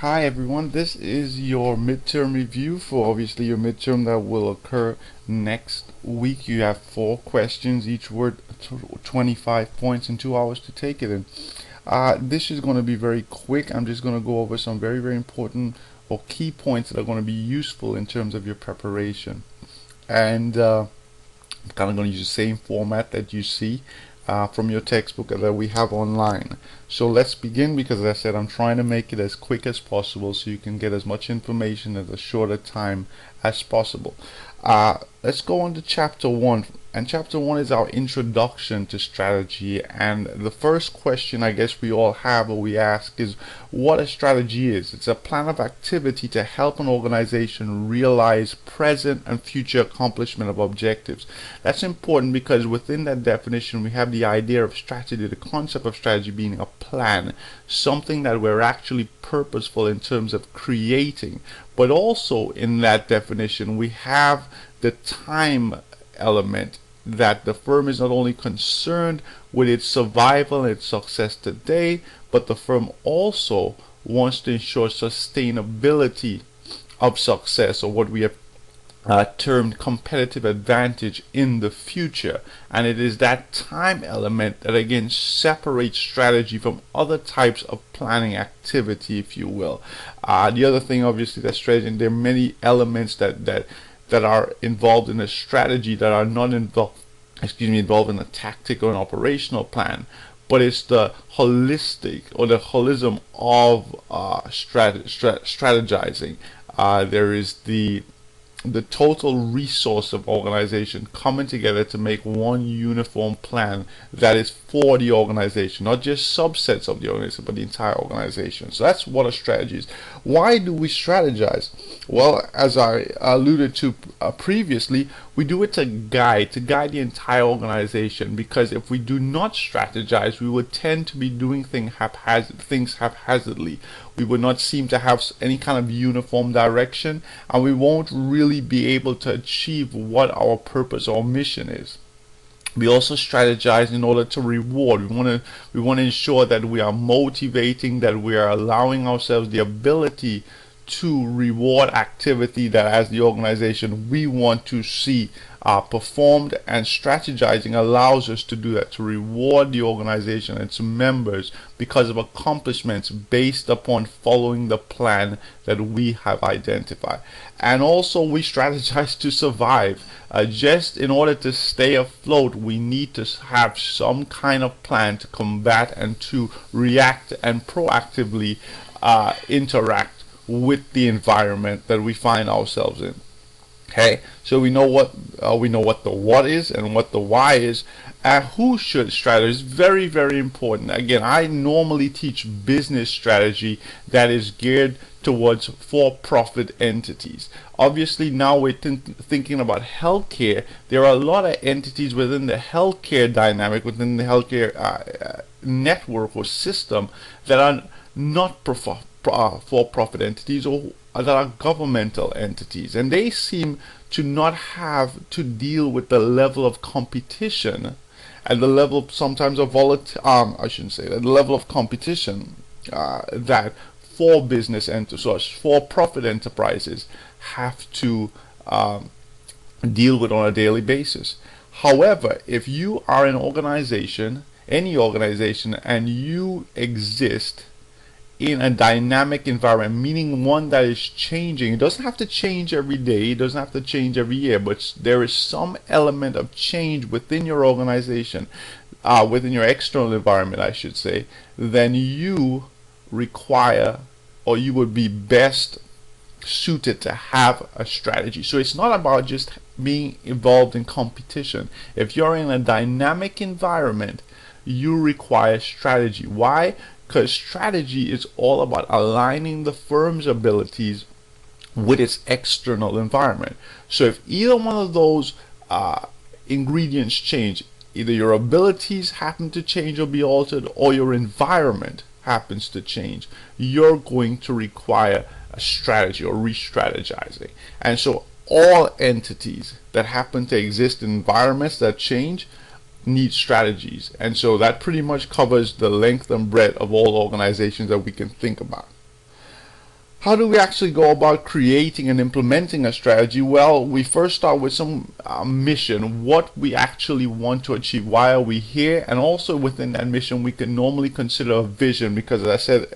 Hi everyone, this is your midterm review for obviously your midterm that will occur next week. You have 4 questions, each word 25 points and 2 hours to take it in. This is going to be very quick. I'm just going to go over some very important or key points that are going to be useful in terms of your preparation. And I'm kind of going to use the same format that you see from your textbook that we have online. So let's begin, because as I said, I'm trying to make it as quick as possible so you can get as much information in a shorter time as possible. Let's go on to chapter 1. And chapter 1 is our introduction to strategy. And the first question I guess we all have or we ask is what a strategy is. It's a plan of activity to help an organization realize present and future accomplishment of objectives. That's important because within that definition we have the idea of strategy, the concept of strategy being a plan, something that we're actually purposeful in terms of creating. But also in that definition we have the time element, that the firm is not only concerned with its survival and its success today, but the firm also wants to ensure sustainability of success, or what we have termed competitive advantage in the future. And it is that time element that again separates strategy from other types of planning activity, if you will. The other thing obviously that strategy, and there are many elements that are involved in a strategy that are not involved in a tactic or an operational plan, but it's the holistic or the holism of strategizing. There is the total resource of organization coming together to make one uniform plan that is for the organization, not just subsets of the organization, but the entire organization. So that's what a strategy is. Why do we strategize? Well, as I alluded to previously, we do it to guide the entire organization, because if we do not strategize, we would tend to be doing things haphazardly. We would not seem to have any kind of uniform direction, and we won't really be able to achieve what our purpose or mission is. We also strategize in order to reward. We want to ensure that we are motivating, that we are allowing ourselves the ability to reward activity that as the organization we want to see performed, and strategizing allows us to do that, to reward the organization and its members because of accomplishments based upon following the plan that we have identified. And also we strategize to survive. Just in order to stay afloat, we need to have some kind of plan to combat and to react and proactively interact with the environment that we find ourselves in. Okay, so we know what the what is and what the why is. Who should strategize? Very important. Again, I normally teach business strategy that is geared towards for-profit entities. Obviously now we're thinking about healthcare. There are a lot of entities within the healthcare dynamic, within the healthcare network or system, that are not for-profit entities, or that are governmental entities, and they seem to not have to deal with the level of competition and the level of sometimes of I shouldn't say that, the level of competition that for business entities, for-profit enterprises have to deal with on a daily basis. However, if you are an organization, any organization, and you exist in a dynamic environment, meaning one that is changing. It doesn't have to change every day, it doesn't have to change every year, but there is some element of change within your organization, within your external environment, I should say, then you require, or you would be best suited to have a strategy. So it's not about just being involved in competition. If you're in a dynamic environment, you require strategy. Why? Because strategy is all about aligning the firm's abilities with its external environment. So if either one of those ingredients change, either your abilities happen to change or be altered, or your environment happens to change, you're going to require a strategy or re-strategizing. And so all entities that happen to exist in environments that change need strategies, and so that pretty much covers the length and breadth of all organizations that we can think about. How do we actually go about creating and implementing a strategy? Well, we first start with some mission, what we actually want to achieve, why are we here, and also within that mission we can normally consider a vision, because as I said,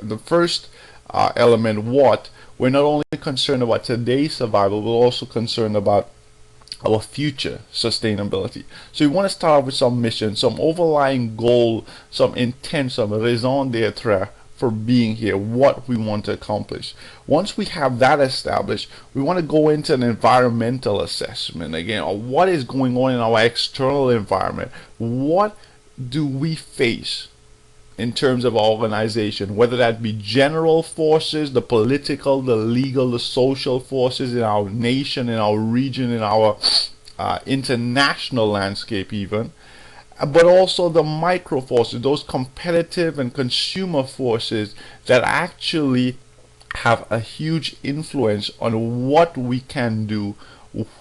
the first element, what, we're not only concerned about today's survival, we're also concerned about our future sustainability. So you want to start with some mission, some overlying goal, some intent, some raison d'etre for being here, what we want to accomplish. Once we have that established, we want to go into an environmental assessment again, or what is going on in our external environment. What do we face in terms of our organization, whether that be general forces, the political, the legal, the social forces in our nation, in our region, in our international landscape even, but also the micro forces, those competitive and consumer forces that actually have a huge influence on what we can do,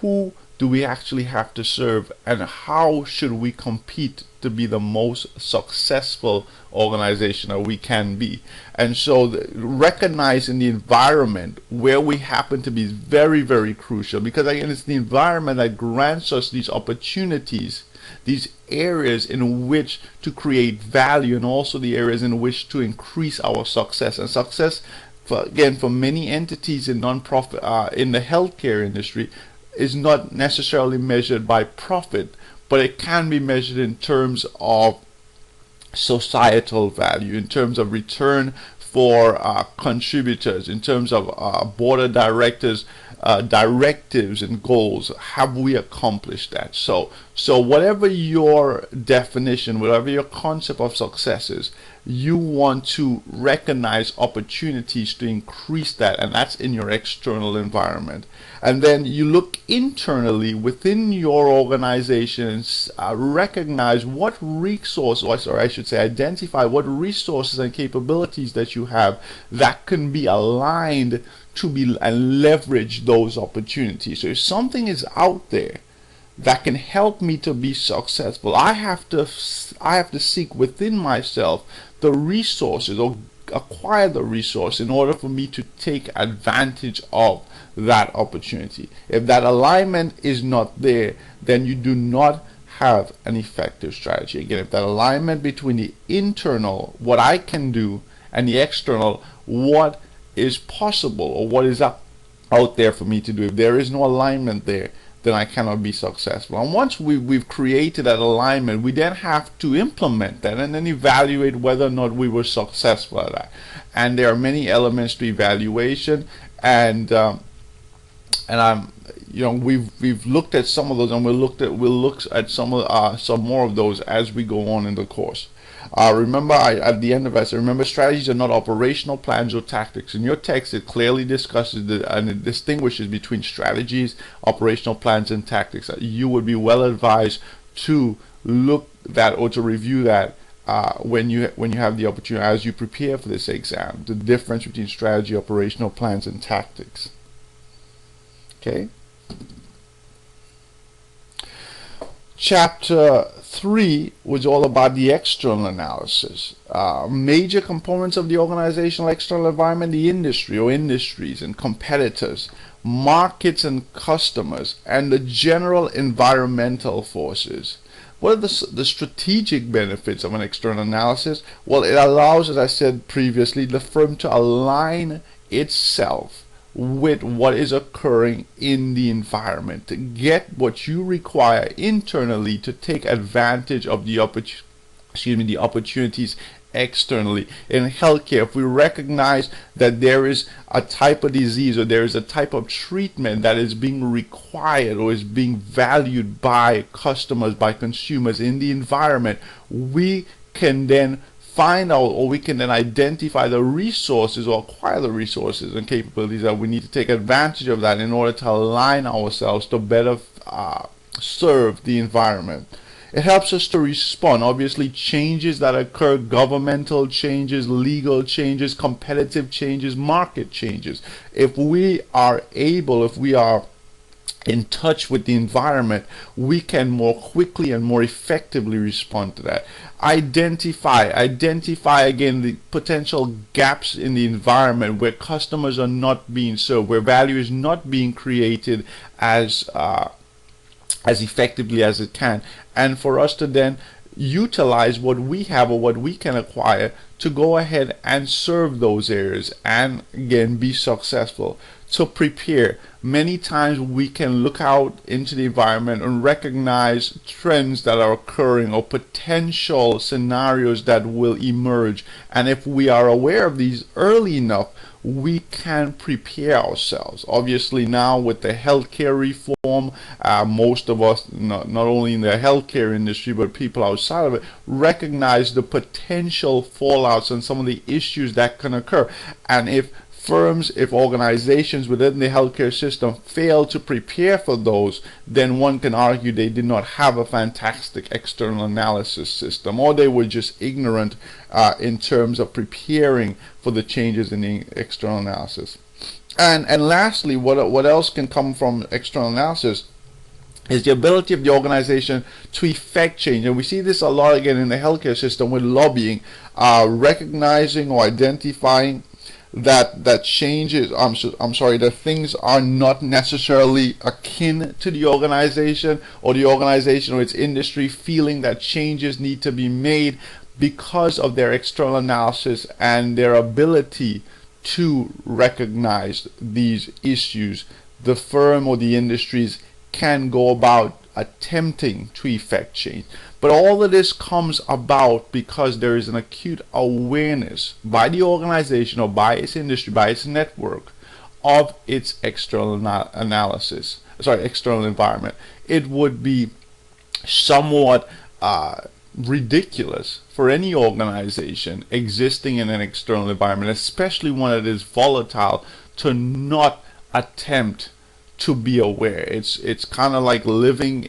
who do we actually have to serve, and how should we compete to be the most successful organization that we can be. And so recognizing the environment where we happen to be is very, very crucial, because again, it's the environment that grants us these opportunities, these areas in which to create value, and also the areas in which to increase our success. And success, for many entities in non-profit, in the healthcare industry, is not necessarily measured by profit, but it can be measured in terms of societal value, in terms of return for contributors, in terms of board of directors directives and goals. Have we accomplished that? So whatever your definition, whatever your concept of success is, you want to recognize opportunities to increase that, and that's in your external environment. And then you look internally within your organizations, recognize what resources, or I should say identify what resources and capabilities that you have that can be aligned to be and leverage those opportunities. So if something is out there that can help me to be successful, I have to seek within myself the resources, or acquire the resource, in order for me to take advantage of that opportunity. If that alignment is not there, then you do not have an effective strategy. Again, if that alignment between the internal, what I can do, and the external, what is possible, or what is out there for me to do, if there is no alignment there, then I cannot be successful. And once we've created that alignment, we then have to implement that and then evaluate whether or not we were successful at that. And there are many elements to evaluation, and we've looked at some of those, and we'll look at some more of those as we go on in the course. Remember, at the end of it, I said, remember, strategies are not operational plans or tactics. In your text, it clearly discusses and it distinguishes between strategies, operational plans, and tactics. You would be well advised to look that, or to review that when you have the opportunity, as you prepare for this exam, the difference between strategy, operational plans, and tactics. Okay. Chapter 3 was all about the external analysis. Major components of the organizational external environment: the industry or industries and competitors, markets and customers, and the general environmental forces. What are the strategic benefits of an external analysis? Well, it allows, as I said previously, the firm to align itself with what is occurring in the environment, to get what you require internally to take advantage of the opportunities externally. In healthcare, if we recognize that there is a type of disease, or there is a type of treatment that is being required or is being valued by customers, by consumers in the environment, we can then find out, or we can then identify the resources, or acquire the resources and capabilities that we need to take advantage of that in order to align ourselves to better serve the environment. It helps us to respond. Obviously, changes that occur, governmental changes, legal changes, competitive changes, market changes. If we are in touch with the environment, we can more quickly and more effectively respond to that. Identify again the potential gaps in the environment where customers are not being served, where value is not being created as effectively as it can, and for us to then utilize what we have or what we can acquire to go ahead and serve those areas and again be successful. To prepare, many times we can look out into the environment and recognize trends that are occurring or potential scenarios that will emerge, and if we are aware of these early enough, we can prepare ourselves. Obviously now with the healthcare reform, most of us, not only in the healthcare industry but people outside of it, recognize the potential fallouts and some of the issues that can occur. And if firms, if organizations within the healthcare system fail to prepare for those, then one can argue they did not have a fantastic external analysis system, or they were just ignorant in terms of preparing for the changes in the external analysis. And lastly, what else can come from external analysis is the ability of the organization to effect change. And we see this a lot again in the healthcare system with lobbying, recognizing or identifying that changes, that things are not necessarily akin to the organization, or the organization or its industry feeling that changes need to be made because of their external analysis and their ability to recognize these issues. The firm or the industries can go about attempting to effect change. But all of this comes about because there is an acute awareness by the organization or by its industry, by its network, of its external external environment. It would be somewhat ridiculous for any organization existing in an external environment, especially one that is volatile, to not attempt to be aware. It's kind of like living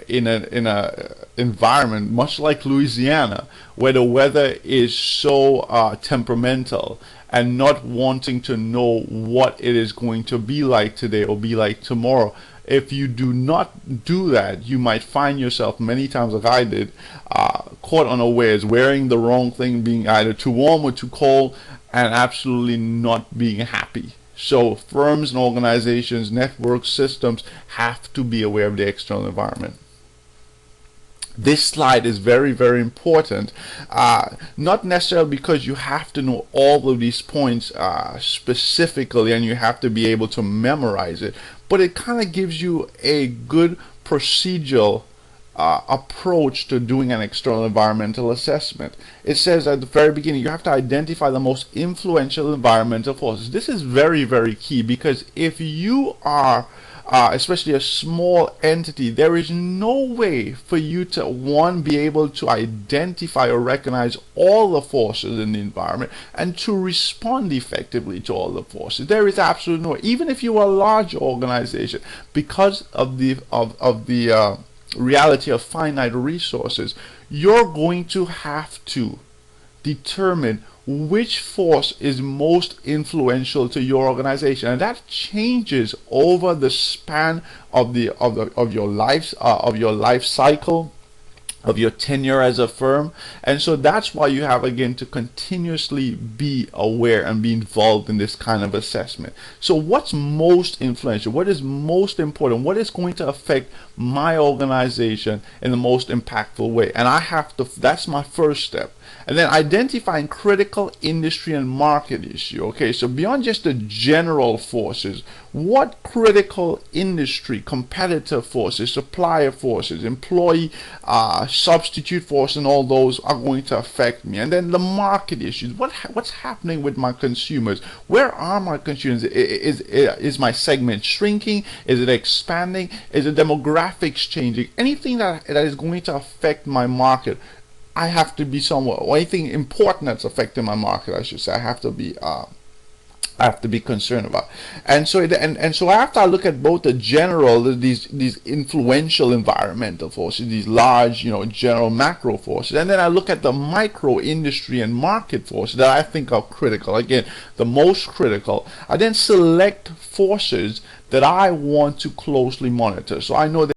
in a environment much like Louisiana, where the weather is so temperamental, and not wanting to know what it is going to be like today or be like tomorrow. If you do not do that, you might find yourself, many times like I did, caught unawares, wearing the wrong thing, being either too warm or too cold, and absolutely not being happy. So firms and organizations, network systems have to be aware of the external environment. This slide is very, very important, not necessarily because you have to know all of these points specifically and you have to be able to memorize it, but it kind of gives you a good procedural approach to doing an external environmental assessment. It says at the very beginning you have to identify the most influential environmental forces. This is very, very key, because if you are especially a small entity, there is no way for you to, one, be able to identify or recognize all the forces in the environment and to respond effectively to all the forces. There is absolutely no way. Even if you are a large organization, because of the reality of finite resources, you're going to have to determine which force is most influential to your organization, and that changes over the span of your life cycle, of your tenure as a firm. And so that's why you have, again, to continuously be aware and be involved in this kind of assessment. So what's most influential? What is most important? What is going to affect my organization in the most impactful way? And I have to, that's my first step. And then identifying critical industry and market issue. Okay, so beyond just the general forces, what critical industry, competitive forces, supplier forces, employee substitute force, and all those are going to affect me? And then the market issues. What's happening with my consumers? Where are my consumers? Is my segment shrinking? Is it expanding? Is the demographics changing? Anything that is going to affect my market, I have to be somewhat, or anything important that's affecting my market, I should say, I have to be I have to be concerned about. And so and so after I look at both the general, these influential environmental forces, these large, general macro forces, and then I look at the micro industry and market forces that I think are critical. Again, the most critical. I then select forces that I want to closely monitor. So I know that